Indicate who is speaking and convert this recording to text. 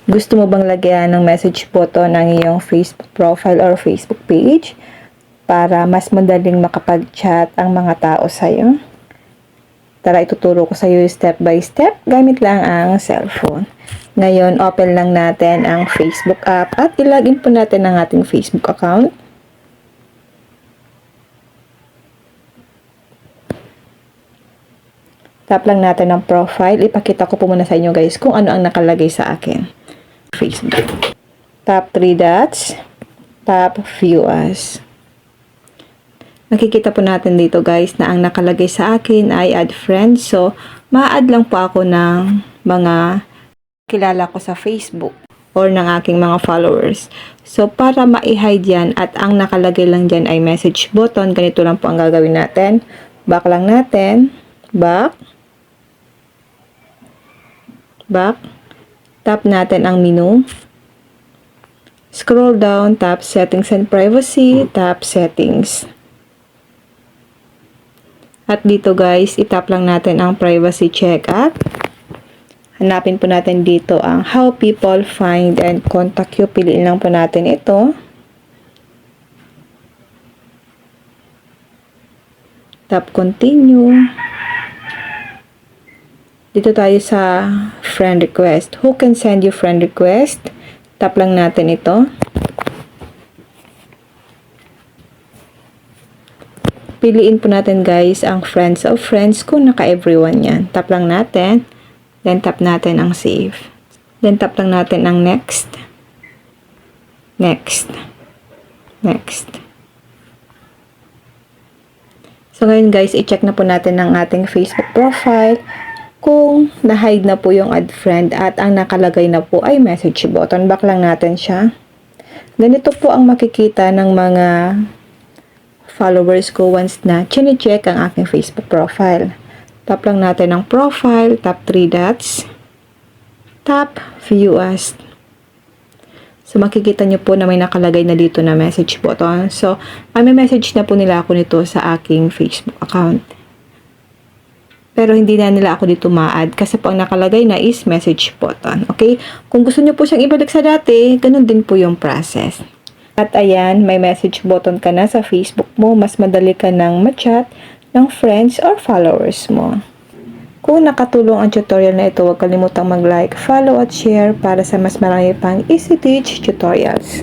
Speaker 1: Gusto mo bang lagyan ng message button ang iyong Facebook profile or Facebook page para mas madaling makapag-chat ang mga tao sa'yo? Tara, ituturo ko sa iyo step by step gamit lang ang cellphone. Ngayon, open lang natin ang Facebook app at ilagin po natin ang ating Facebook account. Tap lang natin ang profile. Ipakita ko po muna sa inyo guys kung ano ang nakalagay sa akin. Facebook. Tap 3 dots. Tap View As. Nakikita po natin dito guys na ang nakalagay sa akin ay add friends. So, ma-add lang po ako ng mga kilala ko sa Facebook or ng aking mga followers. So, para ma-hide yan at ang nakalagay lang dyan ay message button, ganito lang po ang gagawin natin. Back lang natin. Back. Back. Tap natin ang menu. Scroll down, tap Settings and Privacy, tap Settings. At dito guys, itap lang natin ang Privacy Checkup. Hanapin po natin dito ang How People Find and Contact You. Piliin lang po natin ito. Tap Continue. Dito tayo sa friend request. Who can send you friend request? Tap lang natin ito. Piliin po natin guys ang friends of friends kung naka-everyone yan. Tap lang natin. Then tap natin ang save. Then tap lang natin ang next. Next. Next. So ngayon guys, i-check na po natin ang ating Facebook profile kung na-hide na po yung add friend at ang nakalagay na po ay message button. Back lang natin siya. Ganito po ang makikita ng mga followers ko once na chine-check ang aking Facebook profile. Tap lang natin ang profile, tap 3 dots, tap View As. So makikita nyo po na may nakalagay na dito na message button. So, may message na po nila ako nito sa aking Facebook account. Pero hindi na nila ako dito ma-add kasi po ang nakalagay na is message button. Okay? Kung gusto nyo po siyang ibalik sa dati, ganun din po yung process. At ayan, may message button ka na sa Facebook mo. Mas madali ka nang ma-chat ng friends or followers mo. Kung nakatulong ang tutorial na ito, huwag kalimutang mag-like, follow at share para sa mas marami pang easy teach tutorials.